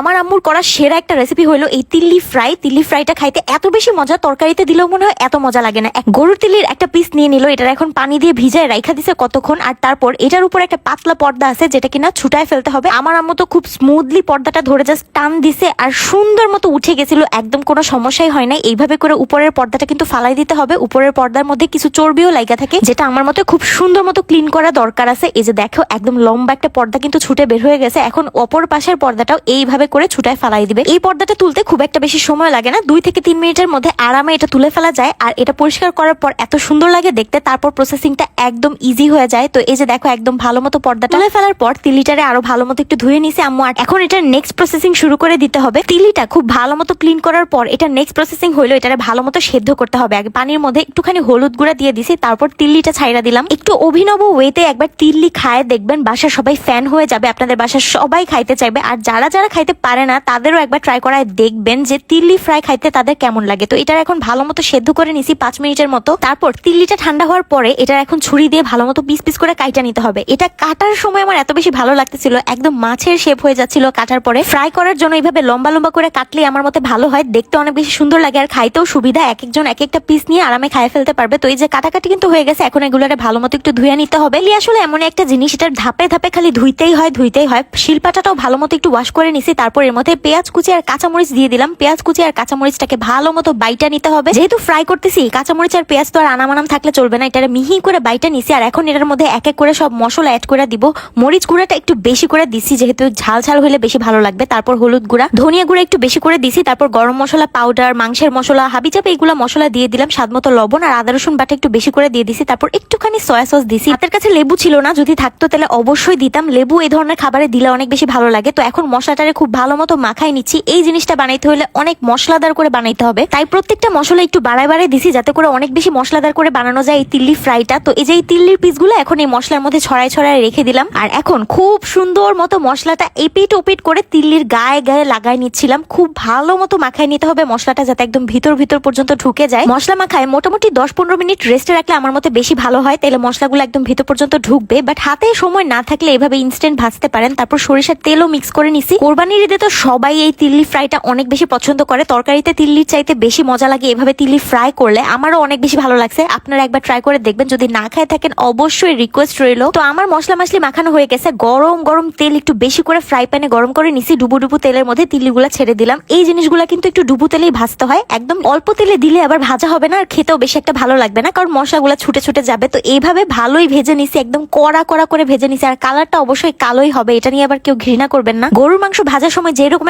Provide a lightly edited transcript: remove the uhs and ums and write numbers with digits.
আমার আম্মুর করা সেরা একটা রেসিপি হলো এই তিল্লি ফ্রাই। তিল্লি ফ্রাইটা খাইতে এত বেশি মজা, তরকারিতে দিলেও মনে হয় এত মজা লাগে না। গরুর তিল্লির একটা পিস নিয়ে নিল, এটার এখন পানি দিয়ে ভিজায় রাইখা দিছে কতক্ষণ, আর তারপর এটার উপর একটা পাতলা পর্দা আছে যেটা কিনা ছুটায় ফেলতে হবে। আমার আম্মু তো খুব স্মুথলি পর্দাটা ধরে জাস্ট টান দিছে আর সুন্দর মতো উঠে গেছিল, একদম কোনো সমস্যাই হয় না। এইভাবে করে উপরের পর্দাটা কিন্তু ফালাই দিতে হবে। উপরের পর্দার মধ্যে কিছু চর্বিও লাগা থাকে, যেটা আমার মতে খুব সুন্দর মতো ক্লিন করা দরকার আছে। এই যে দেখো একদম লম্বা একটা পর্দা কিন্তু ছুটে বের হয়ে গেছে। এখন অপর পাশের পর্দাটাও এইভাবে করে ছুটায় ফালাই দিবে। এই পর্দাটা তুলতে খুব একটা বেশি সময় লাগে না, 2 থেকে 3 মিনিটের মধ্যে আরামে এটা তুলে ফেলা যায়। আর এটা পরিষ্কার করার পর এত সুন্দর লাগে দেখতে, তারপর প্রসেসিংটা একদম ইজি হয়ে যায়। তো এই যে দেখো একদম ভালো মতো পর্দাটা তুলে ফেলার পর তিল্লিটারে আরো ভালো মতো একটু ধুয়ে নিছে আম্মু। আর এখন এটার নেক্সট প্রসেসিং শুরু করে দিতে হবে। তিল্লিটা খুব ভালো মতো ক্লিন করার পর এটা নেক্সট প্রসেসিং হইলো এটারে ভালো মতো সেদ্ধ করতে হবে। আগে পানির মধ্যে একটুখানি হলুদ গুঁড়া দিয়ে দিছি, তারপর তিল্লিটা ছাইরা দিলাম। একটু অভিনব ওয়েতে একবার তিল্লি খায় দেখবেন, বাসার সবাই ফ্যান হয়ে যাবে, আপনাদের বাসার সবাই খাইতে চাইবে। আর যারা যারা খাইতে পারে না তাদেরও একবার ট্রাই করায় দেখবেন যে তিল্লি ফ্রাই খাইতে তাদের কেমন লাগে। তো এটার এখন ভালো মতো সেদ্ধ করে নিছি 5 মিনিটের মতো। তারপর তিল্লিটা ঠান্ডা হওয়ার পরে এটার এখন ছুরি দিয়ে ভালো মতো পিস পিস করে কাইটা নিতে হবে। এটা কাটার সময় আমার এত বেশি ভালো লাগতেছিল, একদম মাছের শেপ হয়ে যাচ্ছিল কাটার পরে। ফ্রাই করার জন্য এইভাবে লম্বা লম্বা করে কাটলে আমার মতে ভালো হয়, দেখতে অনেক বেশি সুন্দর লাগে আর খাইতেও সুবিধা। এক একজন এক একটা পিস নিয়ে আরামে খাই ফেলতে পারবে। তো এই যে কাটাকাটি কিন্তু হয়ে গেছে, এখন এগুলোরে ভালো মতো একটু ধুয়ে নিতে হবে। আসলে এমন একটা জিনিস, এটার ধাপে ধাপে খালি ধুইতেই হয়। শিলপাটাটাও ভালো মতো একটু ওয়াশ করে নিছি। তারপর এর মধ্যে পেঁয়াজ কুচি আর কাঁচামরিচ দিয়ে দিলাম। পেঁয়াজ কুচি আর কাঁচামরিচটাকে ভালো মতো বাইটা নিতে হবে। যেহেতু ফ্রাই করতেছি কাঁচামরিচ আর পেঁয়াজ তো আর আনামানাম থাকলে চলবে না, এটারে মিহি করে বাইটা নিছি। আর এখন এটার মধ্যে এক এক করে সব মশলা অ্যাড করে দিব। মরিচ গুঁড়াটা একটু বেশি করে দিছি, যেহেতু ঝাল ঝাল হলে বেশি ভালো লাগবে। তারপর হলুদ গুঁড়া, ধনিয়া গুঁড়া একটু বেশি করে দিছি। তারপর গরম মশলা পাউডার, মাংসের মশলা, হাবিজাবি এগুলো মশলা দিয়ে দিলাম। স্বাদ মতো লবণ আর আদা রসুন বাটা একটু বেশি করে দিয়ে দিছি। তারপর একটুখানি সয়া সস দিছি। হাতের কাছে লেবু ছিল না, যদি থাকতো তাহলে অবশ্যই দিতাম। লেবু এই ধরনের খাবারে দিলে অনেক বেশি ভালো লাগে। তো এখন মশলাটারে খুব ভালো মতো মাখাই নিচ্ছি। এই জিনিসটা বানাইতে হলে অনেক মশলাদার করে বানাইতে হবে, তাই প্রত্যেকটা মশলা একটু বাড়ায় বাড়ায় দিছি যাতে করে অনেক বেশি মশলাদার করে বানানো যায় এই তিল্লি ফ্রাইটা। তো এই যে এই তিল্লির পিসগুলো এখন এই মশলার মধ্যে ছড়ায় ছড়ায় রেখে দিলাম। আর এখন খুব সুন্দর মতো মশলাটা এপিট ওপিট করে তিল্লির গায়ে গায়ে লাগাই নিচ্ছিলাম। খুব ভালো মতো মাখাই নিতে হবে মশলাটা, যাতে একদম ভিতর ভিতর পর্যন্ত ঢুকে যায়। মশলা মাখায় মোটামুটি 10-15 মিনিট রেস্টে রাখলে আমার মতে বেশি ভালো হয়, তাহলে মশলাগুলো একদম ভিতর পর্যন্ত ঢুকবে। বাট হাতে সময় না থাকলে এভাবে ইনস্ট্যান্ট ভাজতে পারেন। তারপর সরিষার তেলও মিক্স করে নিছি। কোরবানির ঈদে তো সবাই এই তিল্লি ফ্রাইটা অনেক বেশি পছন্দ করে, তরকারিতে তিল্লির চাইতে বেশি মজা লাগে এভাবে তিল্লি ফ্রাই করলে। আমারও অনেক বেশি ভালো লাগছে, আপনারা একবার ট্রাই করে দেখবেন। যদি না খায় থাকেন অবশ্যই রিকোয়েস্ট রইল। তো আমার মশলা মাছলি মাখানো হয়ে গেছে। গরম গরম তেল একটু বেশি করে ফ্রাই প্যানে গরম করে নিছি। ডুবু ডুবু তেলের মধ্যে তিল্লিগুলা ছেড়ে দিলাম। এই জিনিসগুলা কিন্তু একটু ডুবু তেলেই ভাজতে হয়, একদম অল্প তেলে দিলে আবার ভাজা হবে না আর খেতেও বেশি একটা ভালো লাগবে না, কারণ মশলাগুলা ছুটে ছুটে যাবে। তো এইভাবে ভালোই ভেজে নিছি, একদম কড়া কড়া করে ভেজে নিছি। আর কালারটা অবশ্যই কালোই হবে, এটা নিয়ে আবার কেউ ঘৃণা করবেন না। গরুর মাংস ভাজার সময় যেরকম